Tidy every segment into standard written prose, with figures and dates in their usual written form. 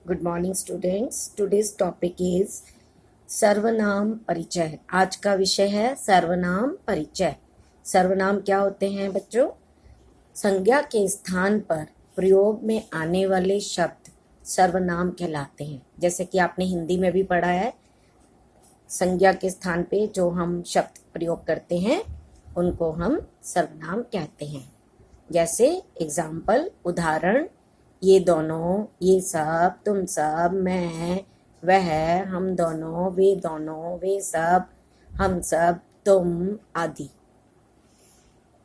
Good morning students. Today's topic is सर्वनाम परिचय। आज का विषय है सर्वनाम परिचय। सर्वनाम क्या होते हैं बच्चों? संज्ञा के स्थान पर प्रयोग में आने वाले शब्द सर्वनाम कहलाते हैं। जैसे कि आपने हिंदी में भी पढ़ा है, संज्ञा के स्थान पे जो हम शब्द प्रयोग करते हैं उनको हम सर्वनाम कहते हैं। जैसे एग्जाम्पल, उदाहरण, ये दोनों, ये सब, तुम सब, मैं, वह, हम दोनों, वे सब, हम सब, तुम आदि।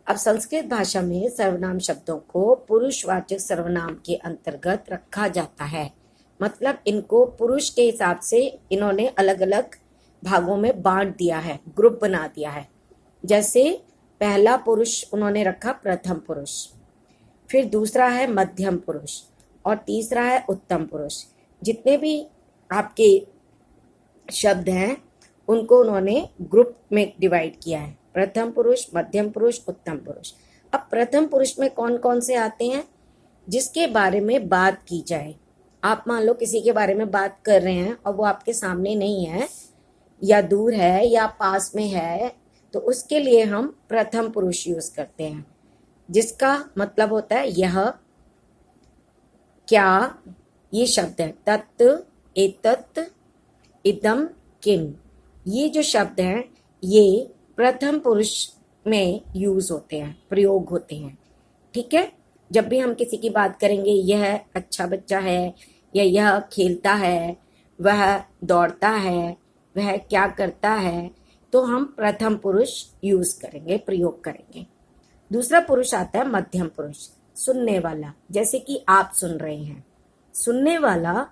अब संस्कृत भाषा में सर्वनाम शब्दों को पुरुषवाचक सर्वनाम के अंतर्गत रखा जाता है। मतलब इनको पुरुष के हिसाब से इन्होंने अलग अलग भागों में बांट दिया है, ग्रुप बना दिया है। जैसे पहला पुरुष उन्होंने रखा प्रथम पुरुष, फिर दूसरा है मध्यम पुरुष और तीसरा है उत्तम पुरुष। जितने भी आपके शब्द हैं उनको उन्होंने ग्रुप में डिवाइड किया है, प्रथम पुरुष, मध्यम पुरुष, उत्तम पुरुष। अब प्रथम पुरुष में कौन कौन से आते हैं? जिसके बारे में बात की जाए। आप मान लो किसी के बारे में बात कर रहे हैं और वो आपके सामने नहीं है, या दूर है या पास में है, तो उसके लिए हम प्रथम पुरुष यूज करते हैं, जिसका मतलब होता है यह, क्या, ये शब्द है तत्, एतत्, इदम, किम। ये जो शब्द हैं ये प्रथम पुरुष में यूज होते हैं, प्रयोग होते हैं। ठीक है, जब भी हम किसी की बात करेंगे, यह अच्छा बच्चा है, या यह खेलता है, वह दौड़ता है, वह क्या करता है, तो हम प्रथम पुरुष यूज करेंगे, प्रयोग करेंगे। दूसरा पुरुष आता है मध्यम पुरुष, सुनने वाला। जैसे कि आप सुन रहे हैं, सुनने वाला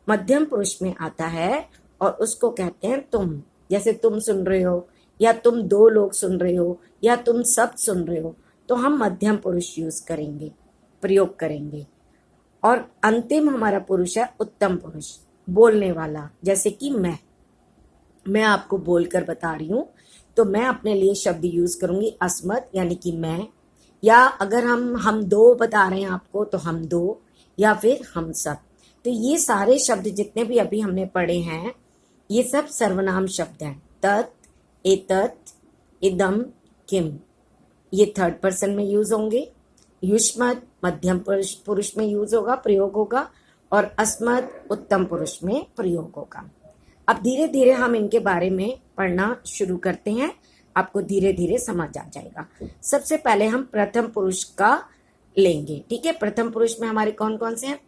मध्यम पुरुष में आता है और उसको कहते हैं तुम। जैसे तुम सुन रहे हो, या तुम दो लोग सुन रहे हो, या तुम सब सुन रहे हो, तो हम मध्यम पुरुष यूज करेंगे, प्रयोग करेंगे। और अंतिम हमारा पुरुष है उत्तम पुरुष, बोलने वाला। जैसे कि मैं आपको बोलकर बता रही हूँ, तो मैं अपने लिए शब्द यूज करूंगी अस्मत्, यानी कि मैं। या अगर हम दो बता रहे हैं आपको, तो हम दो, या फिर हम सब। तो ये सारे शब्द जितने भी अभी हमने पढ़े हैं ये सब सर्वनाम शब्द हैं। तत्, एतत्, इदम, किम, ये थर्ड पर्सन में यूज होंगे। युष्मत् मध्यम पुरुष में यूज होगा, प्रयोग होगा। और अस्मत् उत्तम पुरुष में प्रयोग होगा। अब धीरे धीरे हम इनके बारे में पढ़ना शुरू करते हैं, आपको धीरे धीरे समझ आ जाएगा। सबसे पहले हम प्रथम पुरुष का लेंगे। ठीक है, प्रथम पुरुष में हमारे कौन कौन से हैं?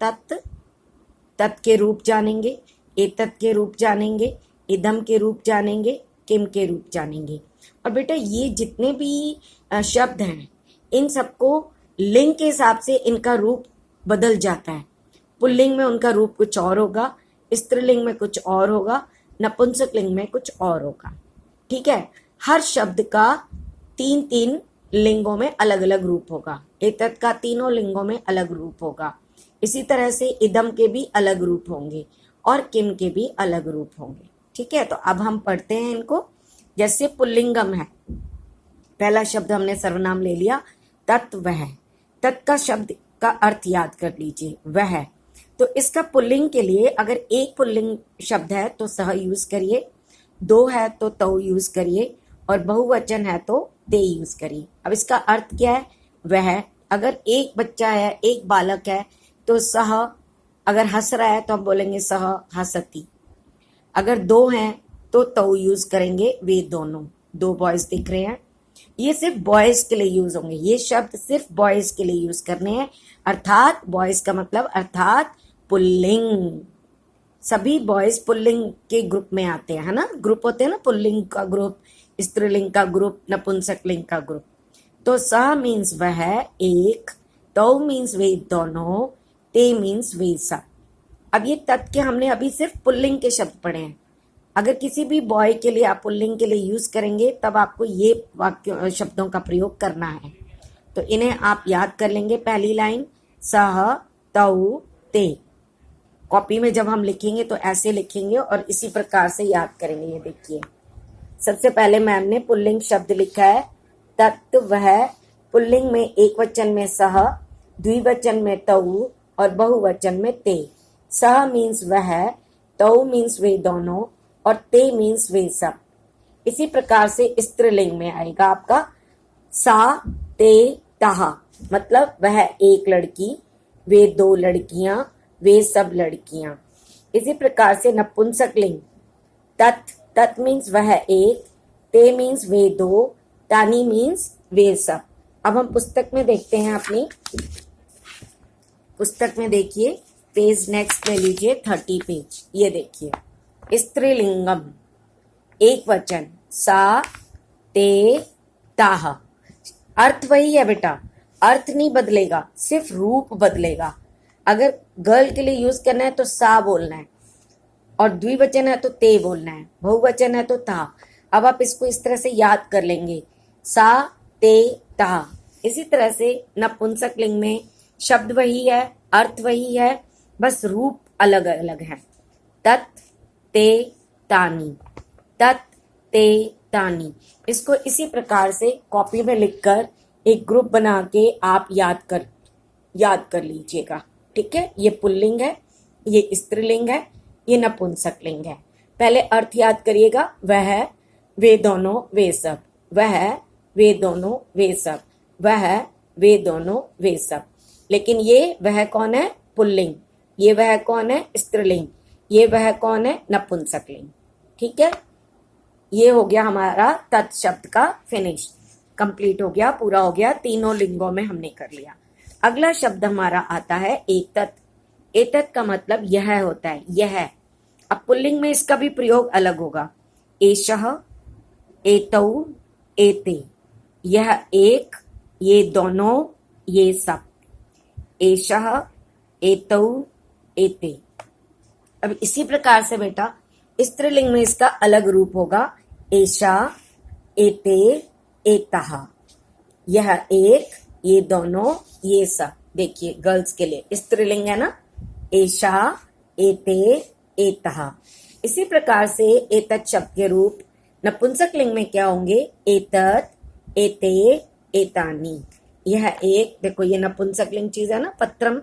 तत् के रूप जानेंगे, एतत् के रूप जानेंगे, इदम के रूप जानेंगे, किम के रूप जानेंगे। और बेटा ये जितने भी शब्द हैं इन सबको लिंग के हिसाब से इनका रूप बदल जाता है। पुल्लिंग में उनका रूप कुछ और होगा, स्त्रीलिंग में कुछ और होगा, नपुंसक लिंग में कुछ और होगा। ठीक है, हर शब्द का 3 लिंगों में अलग अलग रूप होगा। एतत् का तीनों लिंगों में अलग रूप होगा। इसी तरह से इदम के भी अलग रूप होंगे और किम के भी अलग रूप होंगे। ठीक है, तो अब हम पढ़ते हैं इनको। जैसे पुल्लिंगम है, पहला शब्द हमने सर्वनाम ले लिया, तत्, वह। तत् का शब्द का अर्थ याद कर लीजिए, वह। तो इसका पुल्लिंग के लिए अगर एक पुल्लिंग शब्द है तो सह यूज करिए, दो है तो तौ यूज करिए, और बहुवचन है तो ते यूज करिए। अब इसका अर्थ क्या है? वह। अगर एक बच्चा है, एक बालक है, तो सह। अगर हंस रहा है तो हम बोलेंगे सह हसती। अगर दो हैं तो तौ यूज करेंगे, वे दोनों। दो बॉयज दिख रहे हैं, ये सिर्फ बॉयज के लिए यूज होंगे। ये शब्द सिर्फ बॉयज के लिए यूज करने हैं, अर्थात बॉयज का मतलब अर्थात पुल्लिंग। सभी बॉयज पुल्लिंग के ग्रुप में आते हैं, है ना। ग्रुप होते हैं ना, पुल्लिंग का ग्रुप, स्त्रीलिंग का ग्रुप, नपुंसक लिंग का ग्रुप। तो स मीन्स वह, एक, तौ मीन्स वे दोनों, ते मीन्स वे सब। अब ये तत् के हमने अभी सिर्फ पुल्लिंग के शब्द पढ़े हैं। अगर किसी भी बॉय के लिए आप पुल्लिंग के लिए यूज करेंगे तब आपको ये वाक्य शब्दों का प्रयोग करना है। तो इन्हें आप याद कर लेंगे। पहली लाइन, सह, तौ, ते। कॉपी में जब हम लिखेंगे तो ऐसे लिखेंगे और इसी प्रकार से याद करेंगे। ये देखिए, सबसे पहले मैम ने पुल्लिंग शब्द लिखा है तत्, वह। पुल्लिंग में एक वचन में सह, द्विवचन में तौ और बहुवचन में ते। सह मीन्स वह, तौ मीन्स वे दोनों, और ते मीन्स वे सब। इसी प्रकार से स्त्रीलिंग में आएगा आपका सा, ते, तह, मतलब वह एक लड़की, वे दो लड़कियां, वे सब लड़कियां। इसी प्रकार से नपुंसकलिंग तत्, तत् मीन्स वह एक, ते मीन्स वे दो, तानी मीन्स वे सब। अब हम पुस्तक में देखते हैं, अपनी पुस्तक में देखिए, पेज नेक्स्ट ले लीजिए, 30 पेज। ये देखिए, स्त्रीलिंगम एक वचन, सा, ते, ताह। अर्थ वही है बेटा, अर्थ नहीं बदलेगा, सिर्फ रूप बदलेगा। अगर गर्ल के लिए यूज करना है तो सा बोलना है, और द्विवचन है तो ते बोलना है, बहुवचन है तो ता। अब आप इसको इस तरह से याद कर लेंगे, सा, ते, ता। इसी तरह से नपुंसकलिंग में शब्द वही है, अर्थ वही है, बस रूप अलग अलग है। तत्, ते, तानी, तत्, ते, तानी। इसको इसी प्रकार से कॉपी में लिखकर एक ग्रुप बना के आप याद कर लीजिएगा। ठीक है, ये पुल्लिंग है, ये स्त्रीलिंग है, ये नपुंसकलिंग है। पहले अर्थ याद करिएगा, वह, वे दोनों, वे सब, वह, वे दोनों, वे सब, वह, वे दोनों, वे सब। लेकिन ये वह कौन है? पुल्लिंग। ये वह कौन है? स्त्रीलिंग। ये वह कौन है? नपुंसकलिंग। ठीक है, ये हो गया हमारा तत् शब्द का फिनिश, कंप्लीट हो गया, पूरा हो गया, तीनों लिंगों में हमने कर लिया। अगला शब्द हमारा आता है एतत्। एतत् का मतलब यह होता है, यह। अब पुल्लिंग में इसका भी प्रयोग अलग होगा, एषः, एतौ, एते। यह एक, ये दोनों, ये सब। एषः, एतौ, एते। अब इसी प्रकार से बेटा स्त्रीलिंग में इसका अलग रूप होगा, एषा, एते, एतः। यह एक, ये दोनों, ये सब। देखिए गर्ल्स के लिए स्त्रीलिंग है ना, एषा, एते, एतः। इसी प्रकार से एतत् शब्द के रूप नपुंसकलिंग में क्या होंगे? एतत्, एते, एतानि। यह एक, देखो ये नपुंसकलिंग चीज है ना, पत्रम।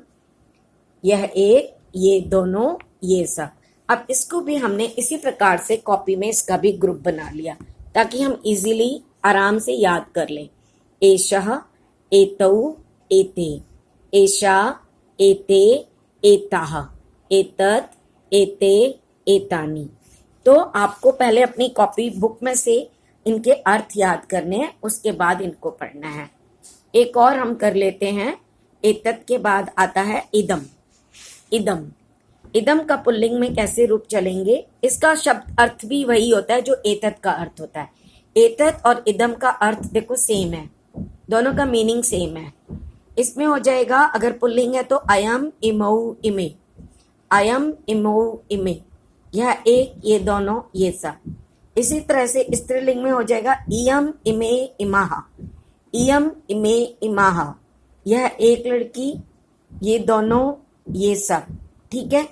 यह एक, ये दोनों, ये सब। अब इसको भी हमने इसी प्रकार से कॉपी में इसका भी ग्रुप बना लिया, ताकि हम इजीली आराम से याद कर लें। एषः, एतौ, एते। एषा, एते, एताः। एतत्, एते, एतानि। तो आपको पहले अपनी कॉपी बुक में से इनके अर्थ याद करने हैं, उसके बाद इनको पढ़ना है। एक और हम कर लेते हैं, एतत् के बाद आता है इदम। इदम, इदम का पुल्लिंग में कैसे रूप चलेंगे? इसका शब्द अर्थ भी वही होता है जो एतत् का अर्थ होता है। एतत् और इदम का अर्थ देखो सेम है, दोनों का मीनिंग सेम है। इसमें हो जाएगा, अगर पुल्लिंग है तो अयम, इमौ, इमे। अयम, इमौ, इमे। यह एक, ये दोनों, ये सब। इसी तरह से स्त्रीलिंग में हो जाएगा, इयम, इमे, इमाह। इयम, इमे, इमाह। यह एक लड़की, ये दोनों, ये सब। ठीक है,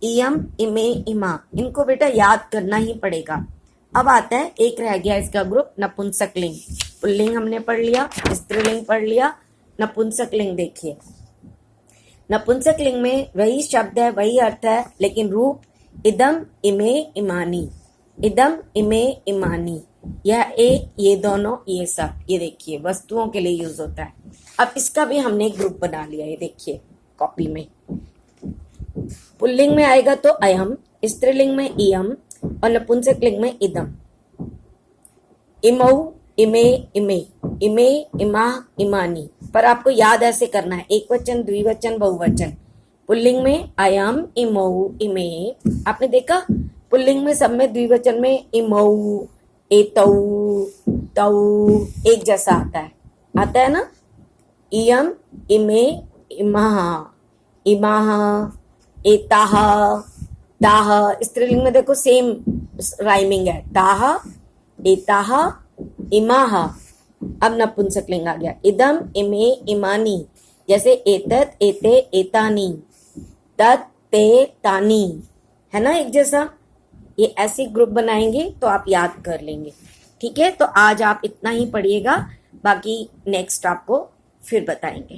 इयम, इमे, इमा। इनको बेटा याद करना ही पड़ेगा। अब आता है, एक रह गया इसका ग्रुप, नपुंसकलिंग। पुल्लिंग हमने पढ़ लिया, स्त्रीलिंग पढ़ लिया, नपुंसकलिंग देखिए। नपुंसकलिंग में वही शब्द है, वही अर्थ है, लेकिन रूप इदम, इमे, इमानी। इदम, इमे, इमानी। यह एक, ये दोनों, ये सब। ये देखिए वस्तुओं के लिए यूज होता है। अब इसका भी हमने ग्रुप बना लिया, ये देखिए कॉपी में। पुल्लिंग में आएगा तो अयम, स्त्रीलिंग में इयम, और नपुंसकलिंग में इदम। इमौ, इमे, इमे। इमे, इमाह, इमानी। पर आपको याद ऐसे करना है, एक वचन, द्विवचन, बहुवचन। पुल्लिंग में अयम, इमौ, इमे। आपने देखा पुल्लिंग में सब में द्विवचन में इमौ, एतौ, तौ एक जैसा आता है ना। इयम, इमे, इमाह, इमाह, एताह, ताह। स्त्रीलिंग में देखो सेम राइमिंग है, ताह, एताह, इमाह। अब नपुंसकलिंग आ गया, इदम, इमे, इमानी। जैसे एतत्, एते, एतानी। तत्, ते, तानी। है ना एक जैसा। ये ऐसे ग्रुप बनाएंगे तो आप याद कर लेंगे। ठीक है, तो आज आप इतना ही पढ़िएगा, बाकी नेक्स्ट आपको फिर बताएंगे।